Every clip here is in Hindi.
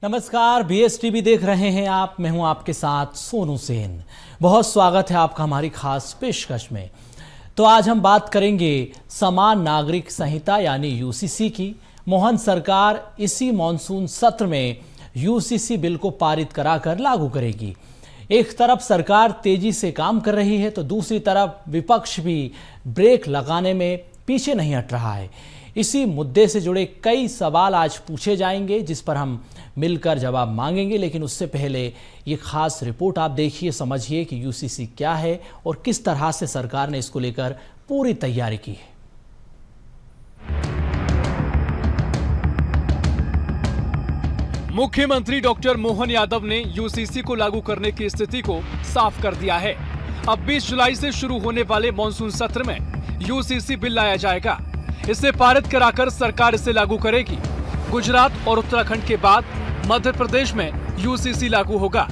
नमस्कार, BSTV देख रहे हैं आप। मैं हूं आपके साथ सोनू सेन। बहुत स्वागत है आपका हमारी खास पेशकश में। तो आज हम बात करेंगे समान नागरिक संहिता यानी यूसीसी की। मोहन सरकार इसी मॉनसून सत्र में यूसीसी बिल को पारित कराकर लागू करेगी। एक तरफ सरकार तेजी से काम कर रही है तो दूसरी तरफ विपक्ष भी ब्रेक लगाने में पीछे नहीं हट रहा है। इसी मुद्दे से जुड़े कई सवाल आज पूछे जाएंगे जिस पर हम मिलकर जवाब मांगेंगे, लेकिन उससे पहले ये खास रिपोर्ट आप देखिए, समझिए कि यूसीसी क्या है और किस तरह से सरकार ने इसको लेकर पूरी तैयारी की है। मुख्यमंत्री डॉक्टर मोहन यादव ने यूसीसी को लागू करने की स्थिति को साफ कर दिया है। अब 20 जुलाई से शुरू होने वाले मॉनसून सत्र में यूसीसी बिल लाया जाएगा। इसे पारित कराकर सरकार इसे लागू करेगी। गुजरात और उत्तराखंड के बाद मध्य प्रदेश में यूसीसी लागू होगा।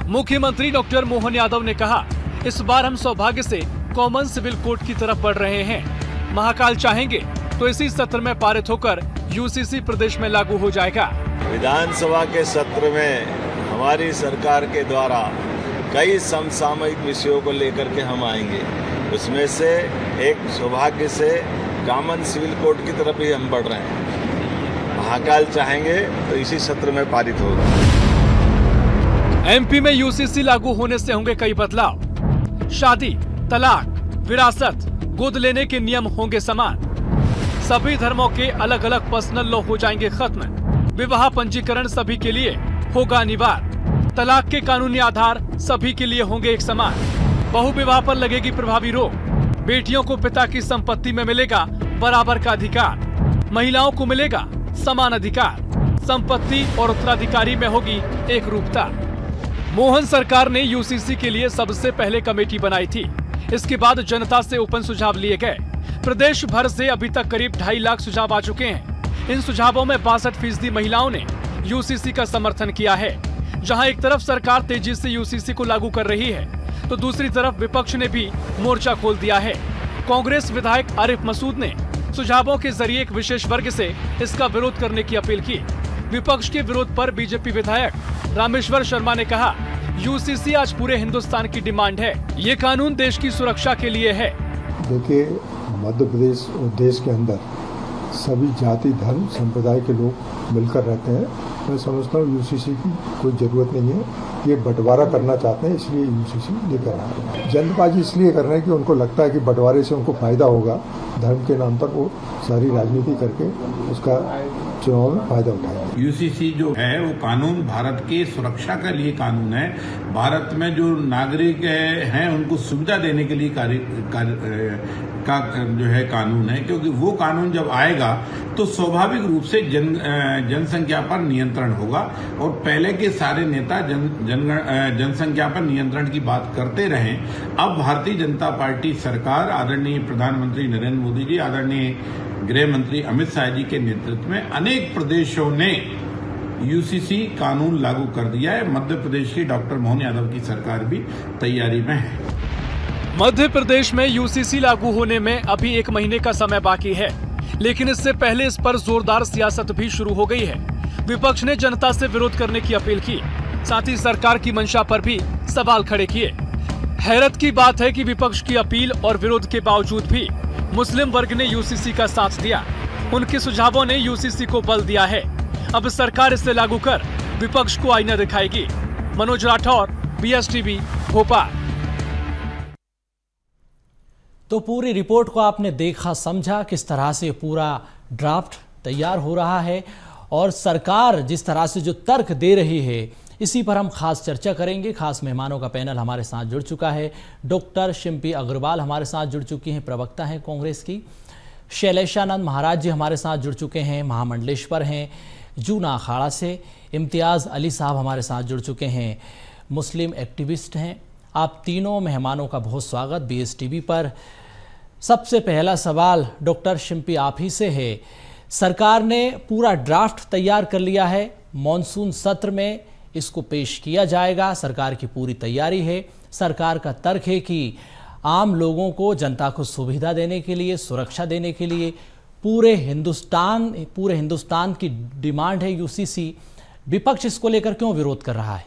मुख्यमंत्री डॉक्टर मोहन यादव ने कहा, इस बार हम सौभाग्य से कॉमन सिविल कोड की तरफ बढ़ रहे हैं। महाकाल चाहेंगे तो इसी सत्र में पारित होकर यूसीसी प्रदेश में लागू हो जाएगा। विधानसभा के सत्र में हमारी सरकार के द्वारा कई समसामयिक विषयों को लेकर के हम आएंगे। उसमें से एक सौभाग्य से कॉमन सिविल कोड की तरफ ही हम बढ़ रहे हैं। महाकाल चाहेंगे तो इसी सत्र में पारित होगा। एमपी में यूसीसी लागू होने से होंगे कई बदलाव। शादी, तलाक, विरासत, गोद लेने के नियम होंगे समान। सभी धर्मों के अलग अलग पर्सनल लॉ हो जाएंगे खत्म। विवाह पंजीकरण सभी के लिए होगा अनिवार्य। तलाक के कानूनी आधार सभी के लिए होंगे एक समान। बहुविवाह पर लगेगी प्रभावी रोक। बेटियों को पिता की संपत्ति में मिलेगा बराबर का अधिकार। महिलाओं को मिलेगा समान अधिकार। संपत्ति और उत्तराधिकारी में होगी एक रूपता। मोहन सरकार ने यूसीसी के लिए सबसे पहले कमेटी बनाई थी। इसके बाद जनता से ओपन सुझाव लिए गए। प्रदेश भर से अभी तक करीब 2.5 लाख सुझाव आ चुके हैं। इन सुझावों में 62% महिलाओं ने यूसीसी का समर्थन किया है। जहां एक तरफ सरकार तेजी से यूसीसी को लागू कर रही है तो दूसरी तरफ विपक्ष ने भी मोर्चा खोल दिया है। कांग्रेस विधायक आरिफ मसूद ने सुझावों के जरिए एक विशेष वर्ग से इसका विरोध करने की अपील की। विपक्ष के विरोध पर बीजेपी विधायक रामेश्वर शर्मा ने कहा, यूसीसी आज पूरे हिंदुस्तान की डिमांड है। ये कानून देश की सुरक्षा के लिए है। देखिए, मध्य प्रदेश और देश के अंदर सभी जाति, धर्म, संप्रदाय के लोग मिलकर रहते हैं। मैं समझता हूँ यूसीसी की कोई ज़रूरत नहीं है। ये बंटवारा करना चाहते हैं, इसलिए यूसीसी लेकर आ रहे हैं। जल्दबाजी इसलिए कर रहे हैं कि उनको लगता है कि बंटवारे से उनको फायदा होगा। धर्म के नाम पर वो सारी राजनीति करके उसका चुनाव में फायदा उठाएंगे। यूसीसी जो है वो कानून भारत के सुरक्षा के लिए कानून है। भारत में जो नागरिक हैं उनको सुविधा देने के लिए का जो है कानून है, क्योंकि वो कानून जब आएगा तो स्वाभाविक रूप से जनसंख्या पर नियंत्रण होगा। और पहले के सारे नेता जनसंख्या पर नियंत्रण की बात करते रहे। अब भारतीय जनता पार्टी सरकार, आदरणीय प्रधानमंत्री नरेंद्र मोदी जी, आदरणीय गृह मंत्री अमित शाह जी के नेतृत्व में अनेक प्रदेशों ने यूसीसी कानून लागू कर दिया है। मध्य प्रदेश की डॉक्टर मोहन यादव की सरकार भी तैयारी में है। मध्य प्रदेश में यूसीसी लागू होने में अभी 1 महीने का समय बाकी है, लेकिन इससे पहले इस पर जोरदार सियासत भी शुरू हो गई है। विपक्ष ने जनता से विरोध करने की अपील की, साथ ही सरकार की मंशा पर भी सवाल खड़े किए। हैरत की बात है कि विपक्ष की अपील और विरोध के बावजूद भी मुस्लिम वर्ग ने यूसीसी का साथ दिया। उनके सुझावों ने यूसीसी को बल दिया है। अब सरकार इसे लागू कर विपक्ष को आईना दिखाएगी। मनोज राठौर, BSTV, भोपाल। तो पूरी रिपोर्ट को आपने देखा, समझा किस तरह से पूरा ड्राफ्ट तैयार हो रहा है और सरकार जिस तरह से जो तर्क दे रही है, इसी पर हम खास चर्चा करेंगे। खास मेहमानों का पैनल हमारे साथ जुड़ चुका है। डॉक्टर शिम्पी अग्रवाल हमारे साथ जुड़ चुकी हैं, प्रवक्ता हैं कांग्रेस की। शैलेशानंद महाराज जी हमारे साथ जुड़ चुके हैं, महामंडलेश्वर हैं जूना अखाड़ा से। इम्तियाज़ अली साहब हमारे साथ जुड़ चुके हैं, मुस्लिम एक्टिविस्ट हैं। आप तीनों मेहमानों का बहुत स्वागत BSTV पर। सबसे पहला सवाल डॉक्टर शिम्पी आप ही से है। सरकार ने पूरा ड्राफ्ट तैयार कर लिया है, मॉनसून सत्र में इसको पेश किया जाएगा। सरकार की पूरी तैयारी है। सरकार का तर्क है कि आम लोगों को, जनता को सुविधा देने के लिए, सुरक्षा देने के लिए पूरे हिंदुस्तान की डिमांड है यूसीसी। विपक्ष इसको लेकर क्यों विरोध कर रहा है?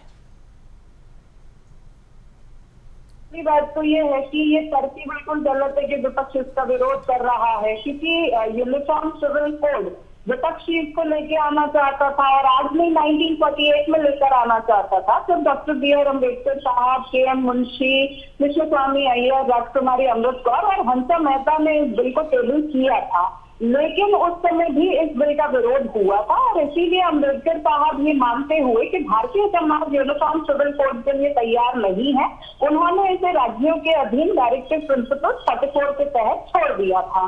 पहली बात तो ये है कि ये तरकीब बिल्कुल गलत है कि विपक्ष इसका विरोध कर रहा है, क्योंकि यूनिफॉर्म सिविल कोड विपक्ष इसको लेके आना चाहता था और आज नहीं 1948 में लेकर आना चाहता था। जब डॉक्टर बी.आर. अम्बेडकर साहब, के.एम. मुंशी, विश्वस्वामी अय्यर, राजकुमारी अमृत कौर और हंसा मेहता ने इस बिल को टेबल किया था, लेकिन उस समय भी इस बिल का विरोध हुआ था और इसीलिए अम्बेडकर साहब ये मानते हुए कि Bharatiya Samaj uniform civil code के लिए तैयार नहीं है, उन्होंने इसे राज्यों के अधीन डायरेक्टिव प्रिंसिपल 44 के तहत छोड़ दिया था।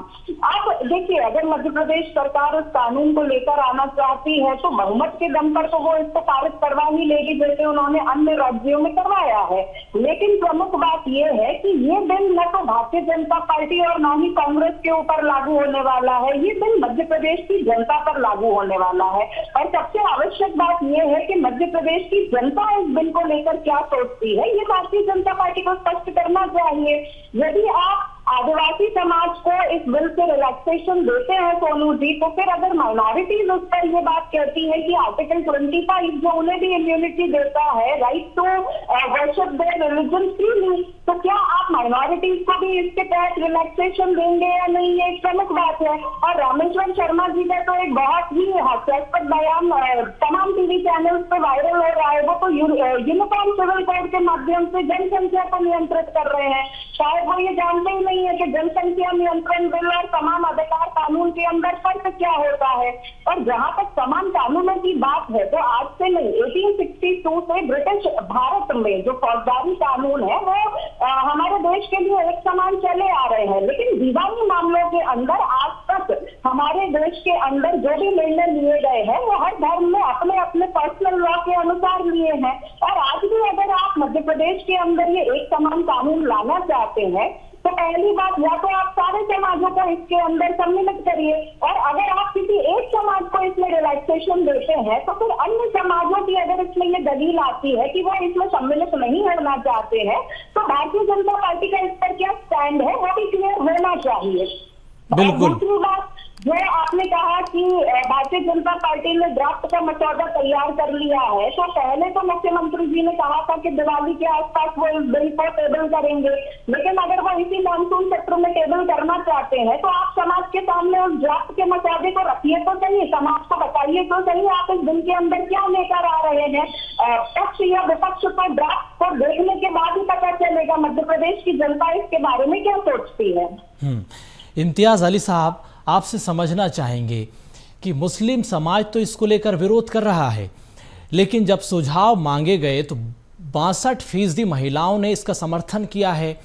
अब देखिए, अगर मध्य प्रदेश सरकार उस कानून को लेकर आना चाहती है तो बहुमत के दम पर तो वो इसको पारित करवा ही लेगी, जैसे उन्होंने अन्य राज्यों में करवाया है। लेकिन प्रमुख बात यह है कि ये बिल न तो भारतीय जनता पार्टी और न ही कांग्रेस के ऊपर लागू होने वाला है, ये बिल मध्य प्रदेश की जनता पर लागू होने वाला है। और सबसे आवश्यक बात यह है कि मध्य प्रदेश की जनता इस बिल को लेकर क्या सोचती है, ये भारतीय जनता पार्टी को स्पष्ट करना चाहिए। यदि आप आदिवासी समाज को इस बिल से रिलैक्सेशन देते हैं सोनू जी, तो फिर अगर माइनॉरिटीज उस पर ये बात कहती है कि आर्टिकल 25 जो उन्हें भी इम्यूनिटी देता है, right to worship their religion freely, तो क्या आप माइनॉरिटीज को भी इसके तहत रिलैक्सेशन देंगे या नहीं, ये एक प्रमुख बात है। और रामेश्वर शर्मा जी का तो एक बहुत ही हास्यास्पद बयान तमाम टीवी चैनल्स पे वायरल हो रहा है। वो तो यूनिफॉर्म सिविल कोड के माध्यम से जनसंख्या को नियंत्रित कर रहे हैं। शायद वो ये जानते ही नहीं है कि जनसंख्या नियंत्रण बिल और समान अधिकार कानून के अंदर फर्क क्या होता है। और जहां तक समान कानूनों की बात है तो आज से नहीं, 1862 से ब्रिटिश भारत में जो फौजदारी कानून है वो हमारे देश के लिए एक समान चले आ रहे हैं। लेकिन दीवानी मामलों के अंदर आज तक हमारे देश के अंदर जो भी निर्णय लिए गए हैं वो हर धर्म में अपने अपने पर्सनल लॉ के अनुसार लिए हैं। और आज भी अगर आप मध्य प्रदेश के अंदर ये एक समान कानून लाना चाहते हैं तो पहली बात, या तो आप सारे समाजों को इसके अंदर सम्मिलित करिए, और अगर आप किसी एक समाज को इसमें रिलैक्सेशन देते हैं तो फिर अन्य समाजों की अगर इसमें ये दलील आती है कि वो इसमें सम्मिलित नहीं होना चाहते हैं तो भारतीय जनता पार्टी का इस पर क्या स्टैंड है वो भी क्लियर होना चाहिए। बिल्कुल। दूसरी बात, जो आपने कहा कि भारतीय जनता पार्टी ने ड्राफ्ट का मसौदा तैयार कर लिया है, तो पहले तो मुख्यमंत्री जी ने कहा था कि दिवाली के आसपास वो इस बिल को टेबल करेंगे, लेकिन अगर वो इसी मानसून सत्र में टेबल करना चाहते हैं तो आप समाज के सामने उस ड्राफ्ट के मसौदे को रखिए तो सही, समाज को बताइए तो सही आप इस बिल के अंदर क्या लेकर आ रहे हैं। पक्ष या विपक्ष को ड्राफ्ट को देखने के बाद ही पता चलेगा मध्य प्रदेश की जनता इसके बारे में क्या सोचती है। इम्तियाज अली साहब, आपसे समझना चाहेंगे कि मुस्लिम समाज तो इसको लेकर विरोध कर रहा है, लेकिन जब सुझाव मांगे गए तो 62% महिलाओं ने इसका समर्थन किया है।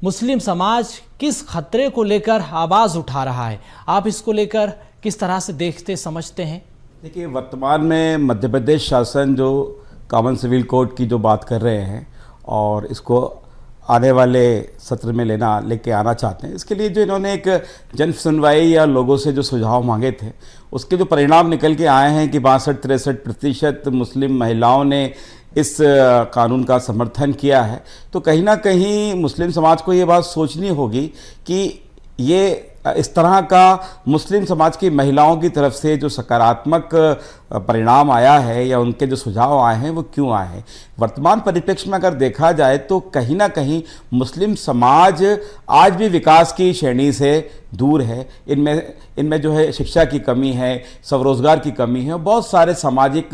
मुस्लिम समाज किस खतरे को लेकर आवाज उठा रहा है, आप इसको लेकर किस तरह से देखते समझते हैं? देखिए, वर्तमान में मध्य प्रदेश शासन जो कॉमन सिविल कोड की जो बात कर रहे हैं और इसको आने वाले सत्र में लेके आना चाहते हैं, इसके लिए जो इन्होंने एक जन सुनवाई या लोगों से जो सुझाव मांगे थे उसके जो परिणाम निकल के आए हैं कि 62-63% मुस्लिम महिलाओं ने इस कानून का समर्थन किया है, तो कहीं ना कहीं मुस्लिम समाज को ये बात सोचनी होगी कि ये इस तरह का मुस्लिम समाज की महिलाओं की तरफ से जो सकारात्मक परिणाम आया है या उनके जो सुझाव आए हैं वो क्यों आए हैं। वर्तमान परिप्रेक्ष्य में अगर देखा जाए तो कहीं ना कहीं मुस्लिम समाज आज भी विकास की श्रेणी से दूर है। इनमें जो है शिक्षा की कमी है, स्वरोजगार की कमी है, बहुत सारे सामाजिक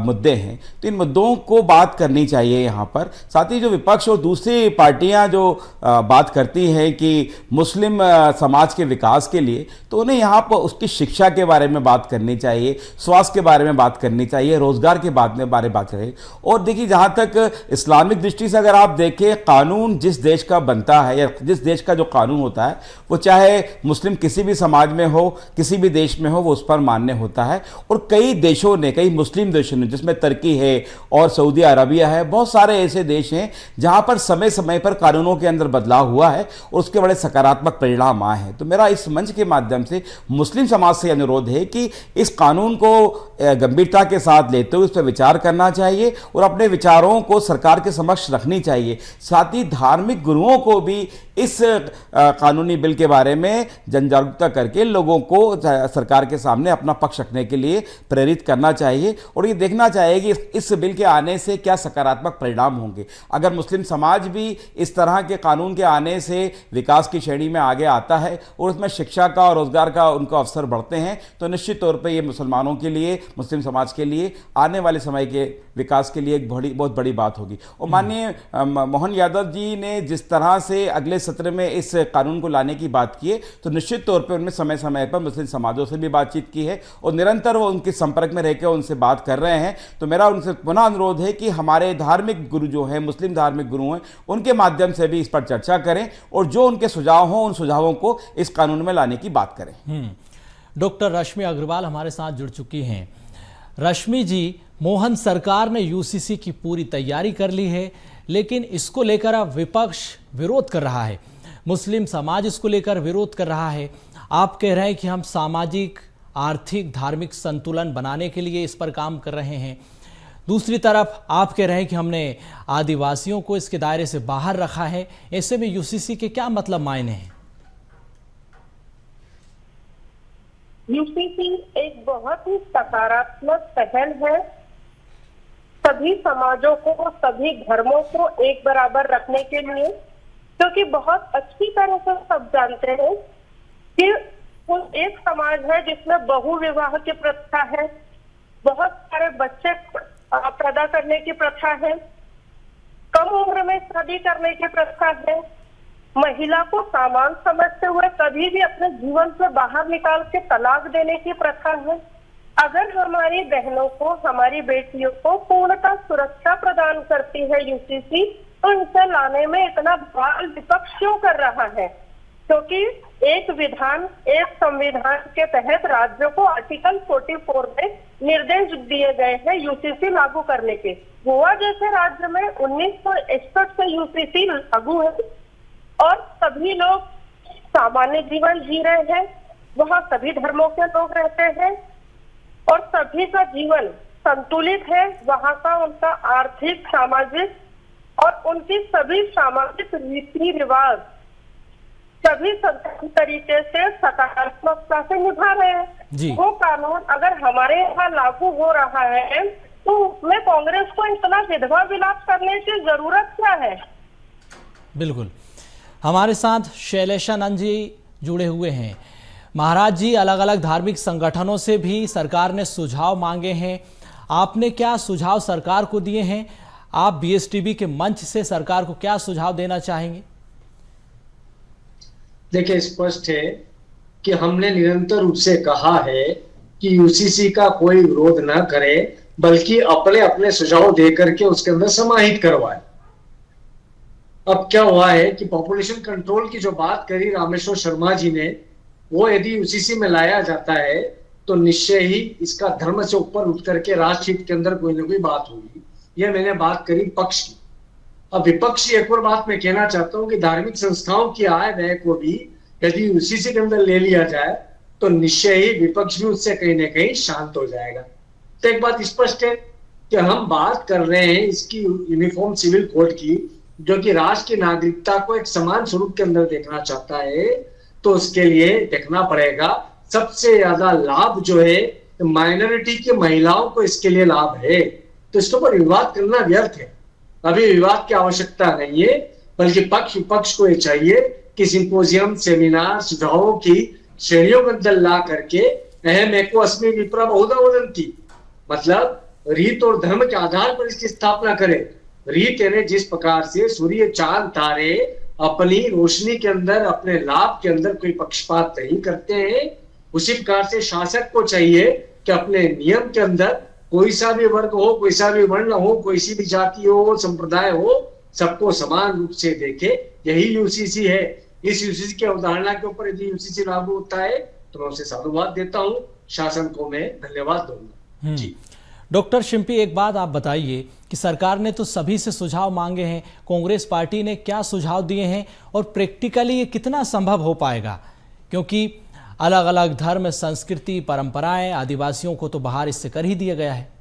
मुद्दे हैं, तो इन मुद्दों को बात करनी चाहिए यहाँ पर। साथ ही जो विपक्ष और दूसरी पार्टियाँ जो बात करती हैं कि मुस्लिम समाज के विकास के लिए, तो उन्हें यहाँ पर उसकी शिक्षा के बारे में बात करनी चाहिए, स्वास्थ्य के बारे में बात करनी चाहिए, रोजगार के बारे में बात करें। और देखिए, जहाँ तक इस्लामिक दृष्टि से अगर आप देखें, कानून जिस देश का बनता है या जिस देश का जो कानून होता है वो चाहे मुस्लिम किसी भी समाज में हो, किसी भी देश में हो, वो उस पर मान्य होता है। और कई मुस्लिम देशों ने, जिसमें तुर्की है और सऊदी अरबिया है, बहुत सारे ऐसे देश हैं जहाँ पर समय समय पर कानूनों के अंदर बदलाव हुआ है और उसके बड़े सकारात्मक परिणाम आए हैं। तो मेरा इस मंच के माध्यम से मुस्लिम समाज से अनुरोध है कि इस कानून को गंभीरता के साथ लेते हुए उस पर विचार करना चाहिए और अपने विचारों को सरकार के समक्ष रखनी चाहिए। साथ ही धार्मिक गुरुओं को भी इस कानूनी बिल के बारे में जन जागरूकता करके लोगों को सरकार के सामने अपना पक्ष रखने के लिए प्रेरित करना चाहिए और ये देखना चाहिए कि इस बिल के आने से क्या सकारात्मक परिणाम होंगे। अगर मुस्लिम समाज भी इस तरह के कानून के आने से विकास की श्रेणी में आगे आता है और उसमें शिक्षा का और रोजगार का उनको अवसर बढ़ते हैं तो निश्चित तौर पर ये मुसलमानों के लिए, मुस्लिम समाज के लिए आने वाले समय के विकास के लिए एक बहुत बड़ी बात होगी। और माननीय मोहन यादव जी ने जिस तरह से अगले सत्र में इस कानून को लाने की बात की है तो निश्चित तौर पर उन्होंने समय समय पर मुस्लिम समाजों से भी बातचीत की है और निरंतर वो उनके संपर्क में रहकर उनसे बात कर रहे हैं। तो मेरा उनसे पुनः अनुरोध है कि हमारे धार्मिक गुरु जो हैं, मुस्लिम धार्मिक गुरु हैं, उनके माध्यम से भी इस पर चर्चा करें और जो उनके सुझाव हों उन सुझावों को इस कानून में लाने की बात करें। डॉक्टर रश्मि अग्रवाल हमारे साथ जुड़ चुकी हैं। रश्मि जी, मोहन सरकार ने यूसीसी की पूरी तैयारी कर ली है, लेकिन इसको लेकर अब विपक्ष विरोध कर रहा है, मुस्लिम समाज इसको लेकर विरोध कर रहा है। आप कह रहे हैं कि हम सामाजिक, आर्थिक, धार्मिक संतुलन बनाने के लिए इस पर काम कर रहे हैं। दूसरी तरफ आप कह रहे हैं कि हमने आदिवासियों को इसके दायरे से बाहर रखा है। ऐसे में यूसीसी के क्या मतलब मायने हैं? यूसीसी एक बहुत ही सकारात्मक पहल है। सभी समाजों को, सभी धर्मों को एक बराबर रखने के लिए, क्योंकि बहुत अच्छी तरह से सब जानते हैं कि एक समाज है जिसमें बहु विवाह की प्रथा है, बहुत सारे बच्चे पैदा करने की प्रथा है, कम उम्र में शादी करने की प्रथा है, महिला को सामान समझते हुए कभी भी अपने जीवन से बाहर निकाल के तलाक देने की प्रथा है। अगर हमारी बहनों को, हमारी बेटियों को पूर्णतः सुरक्षा प्रदान करती है यूसीसी, तो इसे लाने में इतना बवाल विपक्ष क्यों कर रहा है? क्योंकि एक विधान, एक संविधान के तहत राज्यों को आर्टिकल 44 में निर्देश दिए गए हैं यूसीसी लागू करने के। गोवा जैसे राज्य में 1961 से यूसीसी लागू है और सभी लोग सामान्य जीवन जी रहे हैं, वहाँ सभी धर्मों के लोग रहते हैं और सभी का जीवन संतुलित है। वहाँ का उनका आर्थिक, सामाजिक और उनकी सभी सामाजिक रीति रिवाज सभी तरीके से सकारात्मकता से निभा रहे हैं। वो कानून अगर हमारे यहाँ लागू हो रहा है तो उसमें कांग्रेस को इतना विधवा विलाप करने की जरूरत क्या है? बिल्कुल। हमारे साथ शैलेशानंद जी जुड़े हुए हैं। महाराज जी, अलग अलग धार्मिक संगठनों से भी सरकार ने सुझाव मांगे हैं। आपने क्या सुझाव सरकार को दिए हैं? आप बीएसटीवी के मंच से सरकार को क्या सुझाव देना चाहेंगे? देखिए, स्पष्ट है कि हमने निरंतर रूप से कहा है कि यूसीसी का कोई विरोध न करे, बल्कि अपने अपने सुझाव देकर के उसके अंदर समाहित करवाए। अब क्या हुआ है कि पॉपुलेशन कंट्रोल की जो बात करी रामेश्वर शर्मा जी ने, वो यदि यूसीसी में लाया जाता है तो निश्चय ही इसका धर्म से ऊपर उठ करके राष्ट्र हित के अंदर कोई ना कोई बात होगी। यह मैंने बात करी पक्ष की। अब विपक्ष की एक और बात मैं कहना चाहता हूं कि धार्मिक संस्थाओं की आय व्यय को भी यदि यूसीसी के अंदर ले लिया जाए तो निश्चय ही विपक्ष भी उससे कहीं ना कहीं शांत हो जाएगा। तो एक बात स्पष्ट है कि हम बात कर रहे हैं इसकी यूनिफॉर्म सिविल कोड की, जो कि राष्ट्र की नागरिकता को एक समान स्वरूप के अंदर देखना चाहता है, तो उसके लिए देखना पड़ेगा सबसे ज्यादा लाभ जो है माइनॉरिटी की महिलाओं को इसके लिए लाभ है। तो इसके ऊपर विवाद करना व्यर्थ है। अभी विवाद की आवश्यकता नहीं है, बल्कि पक्ष विपक्ष को ये चाहिए कि सिंपोजियम, सेमिनार, सुझावों की श्रेणियों के अंदर ला करके अहम एको अस्मि विप्रा बहुधा वदन्ति, मतलब रीत और धर्म के आधार पर इसकी स्थापना करें। रीत यानी जिस प्रकार से सूर्य, चांद, तारे अपनी रोशनी के अंदर, अपने लाभ के अंदर कोई पक्षपात नहीं करते हैं, उसी प्रकार से शासक को चाहिए कि अपने नियम के अंदर कोई सा भी वर्ग हो, कोई सा भी वर्ण हो, कोई सी भी जाति हो, संप्रदाय हो, सबको समान रूप से देखे। यही यूसीसी है। इस यूसीसी की अवधारणा के ऊपर यदि यूसीसी लागू होता है तो मैं उसे साधुवाद देता हूं, शासन को मैं धन्यवाद दूंगा। जी डॉक्टर शिंपी, एक बात आप बताइए कि सरकार ने तो सभी से सुझाव मांगे हैं, कांग्रेस पार्टी ने क्या सुझाव दिए हैं और प्रैक्टिकली ये कितना संभव हो पाएगा? क्योंकि अलग अलग धर्म, संस्कृति, परंपराएं, आदिवासियों को तो बाहर इससे कर ही दिया गया है।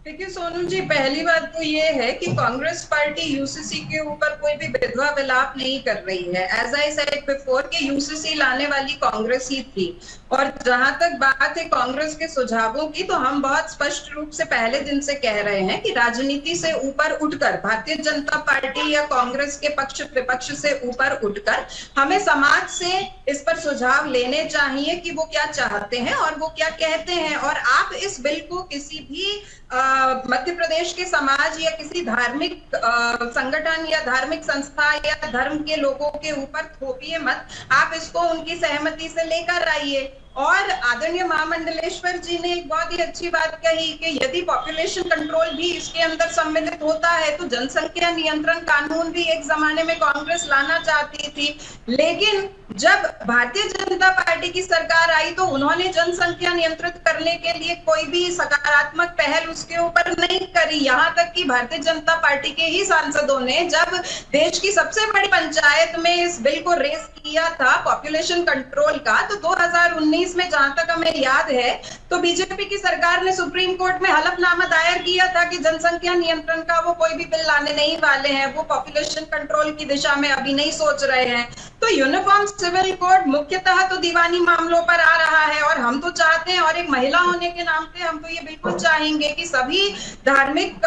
देखिए सोनू जी, पहली बात तो ये है कि कांग्रेस पार्टी यूसीसी के ऊपर कोई भी विधवा विलाप नहीं कर रही है। एज आई सेड बिफोर कि यूसीसी लाने वाली कांग्रेस ही थी। और जहां तक बात है कांग्रेस के सुझावों की, तो हम बहुत स्पष्ट रूप से पहले दिन से कह रहे हैं कि राजनीति से ऊपर उठकर भारतीय जनता पार्टी या कांग्रेस के पक्ष विपक्ष से ऊपर उठकर हमें समाज से इस पर सुझाव लेने चाहिए कि वो क्या चाहते हैं और वो क्या कहते हैं। और आप इस बिल को किसी भी मध्य प्रदेश के समाज या किसी धार्मिक संगठन या धार्मिक संस्था या धर्म के लोगों के ऊपर थोपिए मत। आप इसको उनकी सहमति से लेकर आइए। और आदरणीय महामंडलेश्वर जी ने एक बहुत ही अच्छी बात कही कि यदि पॉपुलेशन कंट्रोल भी इसके अंदर सम्मिलित होता है तो जनसंख्या नियंत्रण कानून भी एक जमाने में कांग्रेस लाना चाहती थी, लेकिन जब भारतीय जनता पार्टी की सरकार आई तो उन्होंने जनसंख्या नियंत्रित करने के लिए कोई भी सकारात्मक पहल उसके ऊपर नहीं करी। यहाँ तक कि भारतीय जनता पार्टी के ही सांसदों ने जब देश की सबसे बड़ी पंचायत में इस बिल को रेस किया था पॉपुलेशन कंट्रोल का, तो 2019 में जहां तक हमें याद है तो बीजेपी की सरकार ने सुप्रीम कोर्ट में हलफनामा दायर किया था कि जनसंख्या नियंत्रण का वो कोई भी बिल लाने नहीं वाले हैं, वो पॉपुलेशन कंट्रोल की दिशा में अभी नहीं सोच रहे हैं। तो यूनिफॉर्म सिविल कोड मुख्यतः तो दीवानी मामलों पर आ रहा है और हम तो चाहते हैं, और एक महिला होने के नाम पे हम तो ये बिल्कुल चाहेंगे कि सभी धार्मिक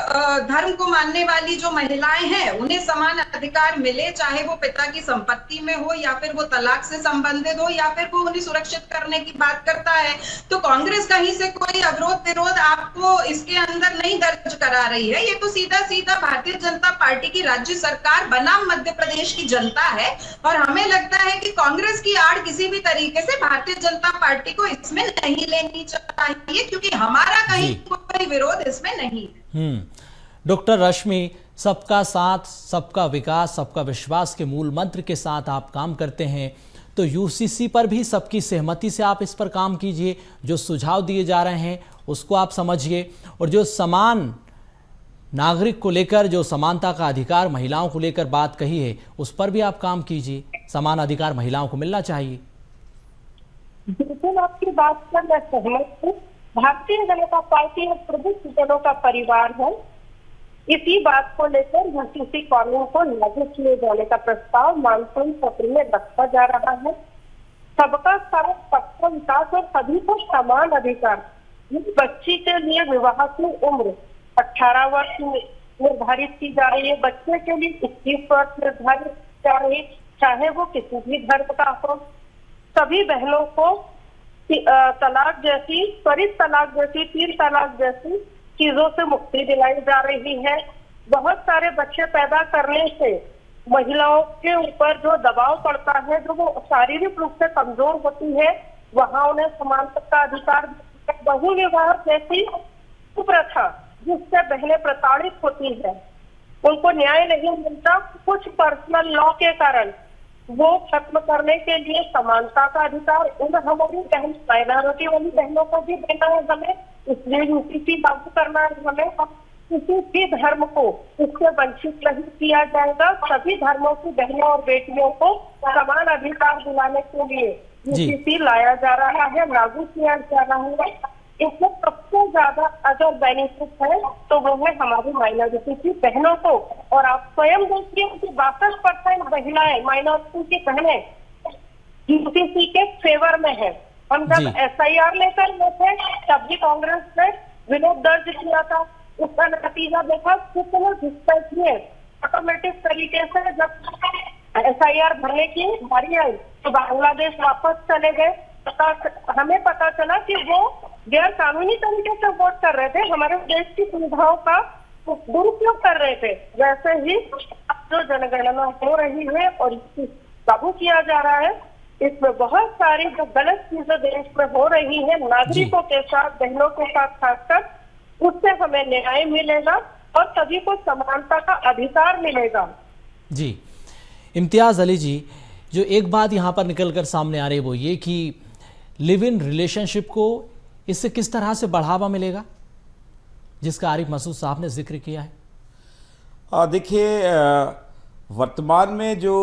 धर्म को मानने वाली जो महिलाएं हैं उन्हें समान अधिकार मिले, चाहे वो पिता की संपत्ति में हो या फिर वो तलाक से संबंधित हो या फिर वो उन्हें सुरक्षित करने की बात करता है। तो कांग्रेस कहीं से कोई अवरोध विरोध आपको इसके अंदर नहीं दर्ज करा रही है। ये तो सीधा सीधा भारतीय जनता पार्टी की राज्य सरकार बनाम मध्य प्रदेश की जनता है और हमें लगता है कि कांग्रेस की आड़ किसी भी तरीके से भारतीय जनता पार्टी को इसमें नहीं लेनी चाहिए, क्योंकि हमारा कहीं कोई विरोध इसमें नहीं है। डॉक्टर रश्मि, सबका साथ, सबका विकास, सबका विश्वास के मूल मंत्र के साथ आप काम करते हैं, तो यूसीसी पर भी सबकी सहमति से आप इस पर काम कीजिए। जो सुझाव दिए जा रहे हैं उसको आप समझिए और जो समान नागरिक को लेकर, जो समानता का अधिकार महिलाओं को लेकर बात कही है उस पर भी आप काम कीजिए। समान अधिकार महिलाओं को मिलना चाहिए। बिल्कुल आपकी बात पर मैं सहमत हूँ। भारतीय जनता पार्टी एक प्रबुद्ध जनों का परिवार है। इसी बात को लेकर यूसीसी कानून को लागू किए जाने का प्रस्ताव मानसून सत्र में रखा जा रहा है। सबका साथ, सबका विकास और सभी को समान अधिकार। बच्ची के लिए विवाह की उम्र 18 वर्ष निर्धारित की जा रही है, बच्चे के लिए 21 वर्ष निर्धारित की जा रही है, चाहे वो किसी भी धर्म का हो। सभी बहनों को तलाक जैसी, त्वरित तलाक जैसी, 3 तलाक जैसी चीजों से मुक्ति दिलाई जा रही है। बहुत सारे बच्चे पैदा करने से महिलाओं के ऊपर जो दबाव पड़ता है, जो वो शारीरिक रूप से कमजोर होती है, वहां उन्हें समानता का अधिकार। बहु विवाह जैसी कुप्रथा जिससे बहनें प्रताड़ित होती है, उनको न्याय नहीं मिलता, कुछ पर्सनल लॉ के कारण वो खत्म करने के लिए समानता का अधिकार उन हमारी बहन माइनॉरिटी वाली बहनों को भी देना है हमें, इसलिए यूसीसी लागू करना है हमें। किसी भी धर्म को इससे वंचित नहीं किया जाएगा। सभी धर्मों की बहनों और बेटियों को समान अधिकार दिलाने के लिए यूसीसी लाया जा रहा है, लागू किया जा रहा है। इसमें सबसे ज्यादा अगर बेनिफिट है तो वो है हमारी माइनॉरिटी की बहनों को। और आप स्वयं देखिए कि 62% महिलाएं, माइनॉरिटी की बहनें यूसीसी के फेवर में है। हम जब SIR लेकर गए थे तब भी कांग्रेस ने विरोध दर्ज किया था। उसका नतीजा देखा कितने घुसपैठिए ऑटोमेटिक तरीके से जब SIR भरने की बारी आई तो बांग्लादेश वापस चले गए। हमें पता चला कि वो गैर कानूनी तरीके से वोट कर रहे थे, हमारे देश की सुविधाओं का दुरुपयोग कर रहे थे। वैसे ही जो जनगणना हो रही है और लागू किया जा रहा है, इसमें बहुत सारी जो गलत चीजें देश में हो रही है नागरिकों के साथ, बहनों के साथ खासकर, उससे हमें न्याय मिलेगा और सभी को समानता का अधिकार मिलेगा। जी इम्तियाज अली जी, जो एक बात यहाँ पर निकलकर सामने आ रही है वो ये कि लिव इन रिलेशनशिप को इससे किस तरह से बढ़ावा मिलेगा, जिसका आरिफ मसूद साहब ने जिक्र किया है। देखिए, वर्तमान में जो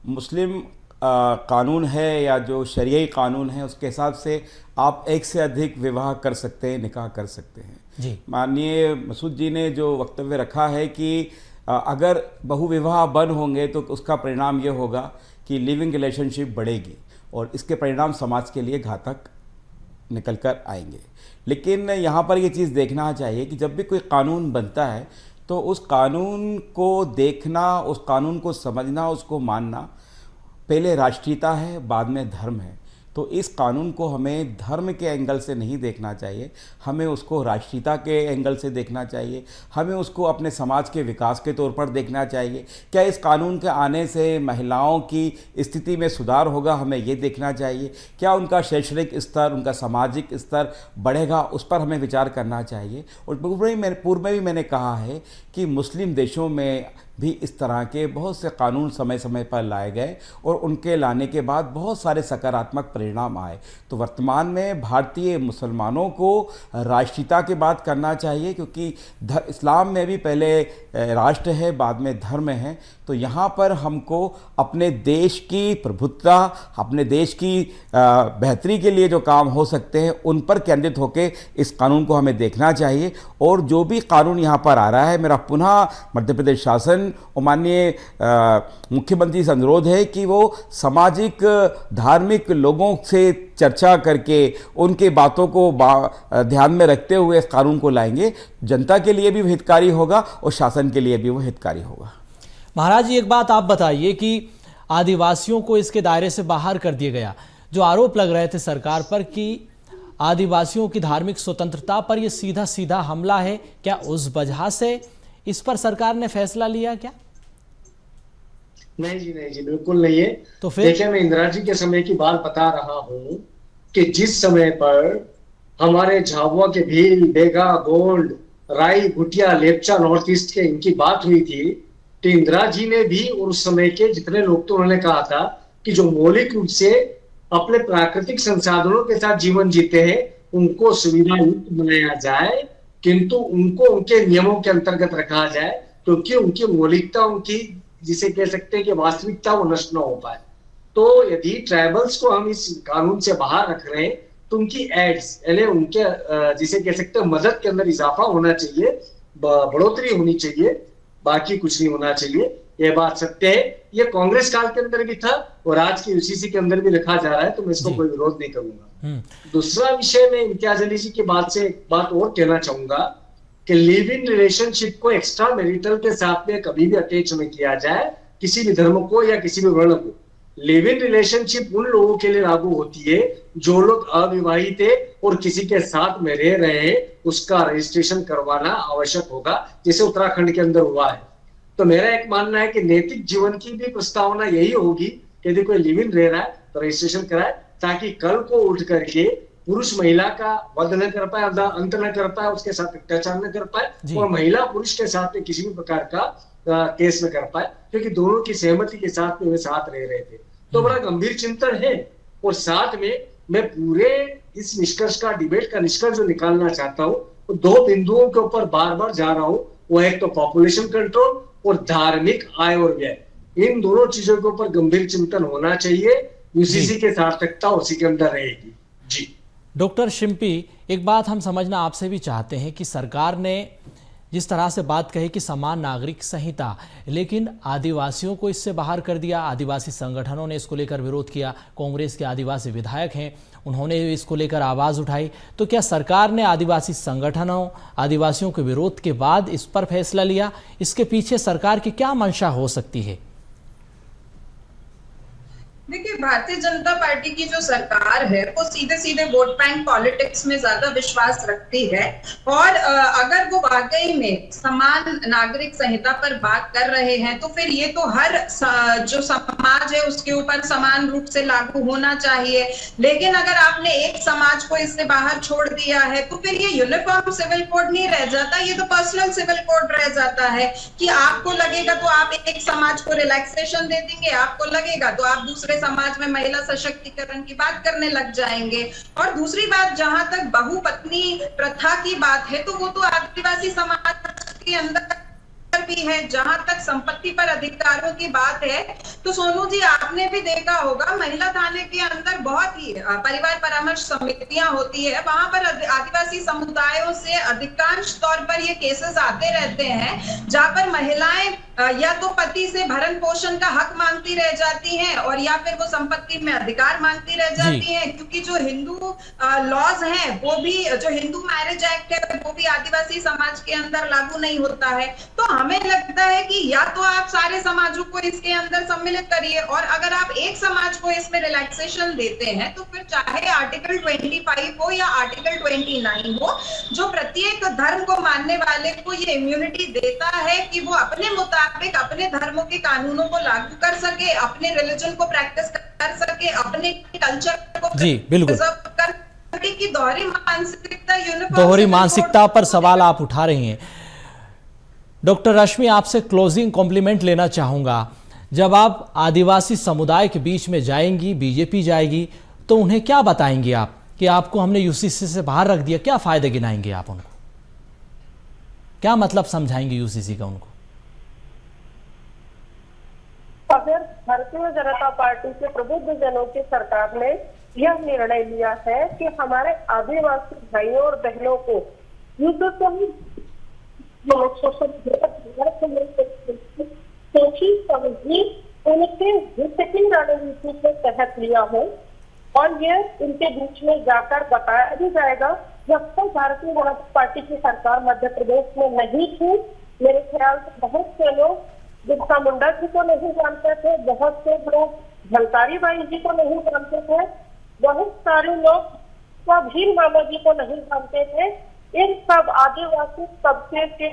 मुस्लिम कानून है या जो शरियई कानून है उसके हिसाब से आप एक से अधिक विवाह कर सकते हैं, निकाह कर सकते हैं। जी। माननीय मसूद जी ने जो वक्तव्य रखा है कि अगर बहुविवाह बंद होंगे तो उसका परिणाम ये होगा कि लिविंग रिलेशनशिप बढ़ेगी और इसके परिणाम समाज के लिए घातक निकल कर आएंगे। लेकिन यहाँ पर ये चीज़ देखना चाहिए कि जब भी कोई कानून बनता है तो उस कानून को देखना, उस कानून को समझना, उसको मानना पहले राष्ट्रीयता है, बाद में धर्म है। तो इस कानून को हमें धर्म के एंगल से नहीं देखना चाहिए, हमें उसको राष्ट्रीयता के एंगल से देखना चाहिए, हमें उसको अपने समाज के विकास के तौर पर देखना चाहिए। क्या इस कानून के आने से महिलाओं की स्थिति में सुधार होगा, हमें ये देखना चाहिए। क्या उनका शैक्षणिक स्तर, उनका सामाजिक स्तर बढ़ेगा, उस पर हमें विचार करना चाहिए। और पूर्व में भी मैंने कहा है कि मुस्लिम देशों में भी इस तरह के बहुत से कानून समय समय पर लाए गए और उनके लाने के बाद बहुत सारे सकारात्मक परिणाम आए। तो वर्तमान में भारतीय मुसलमानों को राष्ट्रीयता की बात करना चाहिए, क्योंकि इस्लाम में भी पहले राष्ट्र है, बाद में धर्म है। तो यहाँ पर हमको अपने देश की प्रभुत्वता, अपने देश की बेहतरी के लिए जो काम हो सकते हैं उन पर केंद्रित होकर इस कानून को हमें देखना चाहिए। और जो भी कानून यहाँ पर आ रहा है, मेरा पुनः मध्य प्रदेश शासन और माननीय मुख्यमंत्री से अनुरोध है कि वो सामाजिक धार्मिक लोगों से चर्चा करके उनके बातों को ध्यान में रखते हुए इस कानून को लाएंगे। जनता के लिए भी हितकारी होगा और शासन के लिए भी वो हितकारी होगा। महाराज जी, एक बात आप बताइए कि आदिवासियों को इसके दायरे से बाहर कर दिया गया, जो आरोप लग रहे थे सरकार पर कि आदिवासियों की धार्मिक स्वतंत्रता पर यह सीधा सीधा हमला है, क्या उस वजह से इस पर सरकार ने फैसला लिया क्या? नहीं जी, बिल्कुल नहीं है। तो फिर देखिए, मैं इंदिरा जी के समय की बात बता रहा हूं कि जिस समय पर हमारे झाबुआ के भील, बेगा, गोंड, राई, भुटिया, लेपचा, नॉर्थ ईस्ट के इनकी बात हुई थी, तो इंदिरा जी ने भी और उस समय के जितने लोग तो उन्होंने कहा था कि जो मौलिक रूप से अपने प्राकृतिक संसाधनों के साथ जीवन जीते हैं उनको सुविधा युक्त बनाया जाए, किंतु उनको उनके नियमों के अंतर्गत रखा जाए, क्योंकि उनकी मौलिकता, उनकी जिसे कह सकते हैं कि वास्तविकता, वो नष्ट न हो पाए। तो यदि ट्राइबल्स को हम इस कानून से बाहर रख रहे हैं तो उनकी एड्स यानी उनके जिसे कह सकते हैं मदद के अंदर इजाफा होना चाहिए, बढ़ोतरी होनी चाहिए, बाकी कुछ नहीं होना चाहिए। ये बात सत्य है। ये कांग्रेस काल के अंदर भी था और आज की यूसीसी के अंदर भी रखा जा रहा है, तो मैं इसको कोई विरोध नहीं करूंगा। दूसरा विषय में इम्तियाज अली जी की बात से एक बात और कहना चाहूंगा कि लिव इन रिलेशनशिप को एक्स्ट्रा मैरिटल के साथ में कभी भी अटैच न किया जाए, किसी भी धर्म को या किसी भी वर्ण को। लिव इन रिलेशनशिप उन लोगों के लिए लागू होती है जो लोग अविवाहित है और किसी के साथ में रह रहे हैं, उसका रजिस्ट्रेशन करवाना आवश्यक होगा, जैसे उत्तराखंड के अंदर हुआ है। तो मेरा एक मानना है कि नैतिक जीवन की भी प्रस्तावना यही होगी कि यदि कोई लिव इन रह रहा है तो रजिस्ट्रेशन कराए, ताकि कल को उठ करके पुरुष महिला का वध न कर पाए, अंत न कर पाए, उसके साथ अत्याचार न कर पाए और महिला पुरुष के साथ में किसी भी प्रकार का केस न कर पाए, क्योंकि दोनों की सहमति के साथ में वे साथ रह रहे थे। तो बड़ा गंभीर चिंतन है। और साथ में मैं पूरे इस निष्कर्ष का, डिबेट का निष्कर्ष जो निकालना चाहता हूँ, तो दो बिंदुओं के ऊपर बार बार जा रहा हूँ। वो एक तो पॉपुलेशन कंट्रोल और धार्मिक आय और व्यय, इन दोनों चीजों के ऊपर गंभीर चिंतन होना चाहिए। यूसीसी के सार्थकता उसी के अंदर रहेगी। जी डॉक्टर शिंपी, एक बात हम समझना आपसे भी चाहते हैं कि सरकार ने जिस तरह से बात कही कि समान नागरिक संहिता, लेकिन आदिवासियों को इससे बाहर कर दिया। आदिवासी संगठनों ने इसको लेकर विरोध किया, कांग्रेस के आदिवासी विधायक हैं, उन्होंने इसको लेकर आवाज़ उठाई। तो क्या सरकार ने आदिवासी संगठनों, आदिवासियों के विरोध के बाद इस पर फैसला लिया? इसके पीछे सरकार की क्या मंशा हो सकती है? देखिए, भारतीय जनता पार्टी की जो सरकार है वो सीधे सीधे वोट बैंक पॉलिटिक्स में ज्यादा विश्वास रखती है। और अगर वो वाकई में समान नागरिक संहिता पर बात कर रहे हैं तो फिर ये तो हर जो समाज है उसके ऊपर समान रूप से लागू होना चाहिए। लेकिन अगर आपने एक समाज को इससे बाहर छोड़ दिया है तो फिर ये यूनिफॉर्म सिविल कोड नहीं रह जाता, ये तो पर्सनल सिविल कोड रह जाता है कि आपको लगेगा तो आप एक समाज को रिलैक्सेशन दे देंगे, आपको लगेगा तो आप दूसरे समाज में महिला सशक्तिकरण की बात करने लग जाएंगे। और दूसरी बात, जहां तक बहुपत्नी प्रथा की बात है तो वो तो आदिवासी समाज के अंदर भी है। जहां तक संपत्ति पर अधिकारों की बात है तो सोनू जी आपने भी देखा होगा महिला थाने के अंदर बहुत ही परिवार परामर्श समितियां होती है, वहां पर आदिवासी समुदायों से अधिकांश तौर पर ये केसेस आते रहते हैं जहां पर महिलाएं या तो पति से भरण पोषण का हक मांगती रह जाती हैं और या फिर वो संपत्ति में अधिकार मांगती रह जाती हैं, क्योंकि जो हिंदू लॉज हैं वो भी, जो हिंदू मैरिज एक्ट है वो भी आदिवासी समाज के अंदर लागू नहीं होता है। तो हमें लगता है कि या तो आप सारे समाजों को इसके अंदर सम्मिलित करिए, और अगर आप एक समाज को इसमें रिलैक्सेशन देते हैं तो फिर चाहे आर्टिकल 25 हो या आर्टिकल 29 हो, जो प्रत्येक धर्म को मानने वाले को ये इम्यूनिटी देता है कि वो अपने मुताबिक अपने धर्मों के कानूनों को लागू कर सके, अपने रिलीजन को प्रैक्टिस कर सके, अपने कल्चर को जी बिल्कुल कर सके। कि दोहरी मानसिकता पर सवाल आप उठा रही हैं। डॉक्टर रश्मि, आपसे क्लोजिंग कॉम्प्लीमेंट लेना चाहूंगा। जब आप आदिवासी समुदाय के बीच में जाएंगी, बीजेपी जाएगी, तो उन्हें क्या बताएंगे आप कि आपको हमने यूसीसी से बाहर रख दिया? क्या फायदे गिनाएंगे आप उनको? क्या मतलब समझाएंगे यूसीसी का उनको? अगर भारतीय जनता पार्टी के प्रबुद्ध जनों की सरकार ने यह निर्णय लिया है कि हमारे आदिवासी भाइयों और बहनों को सोची समझी उनके हित की रणनीति के तहत लिया हो, और ये उनके बीच में जाकर बताया भी जाएगा। जब तक भारतीय जनता पार्टी की सरकार मध्य प्रदेश में नहीं थी, मेरे ख्याल से बहुत से लोग बिरसा मुंडा जी को नहीं जानते थे, बहुत से लोग झलकारी बाई जी को नहीं जानते थे, बहुत सारे लोग भीम मामा जी को नहीं जानते थे। इन सब आदिवासी तबके के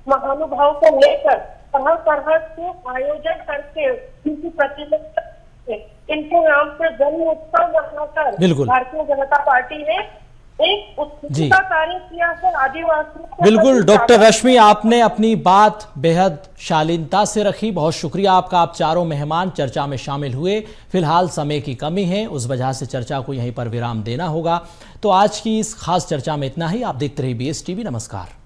महानुभाव को लेकर तरह तरह के आयोजन करके उनकी प्रतिनिधित्व, इनके नाम से जन्म उत्सव मनाकर भारतीय जनता पार्टी ने एक उत्सव का कार्य किया है आदिवासी। बिल्कुल डॉक्टर रश्मि, आपने अपनी बात बेहद शालीनता से रखी। बहुत शुक्रिया आपका। आप चारों मेहमान चर्चा में शामिल हुए। फिलहाल समय की कमी है, उस वजह से चर्चा को यहीं पर विराम देना होगा। तो आज की इस खास चर्चा में इतना ही। आप देखते रहिए BSTV। नमस्कार।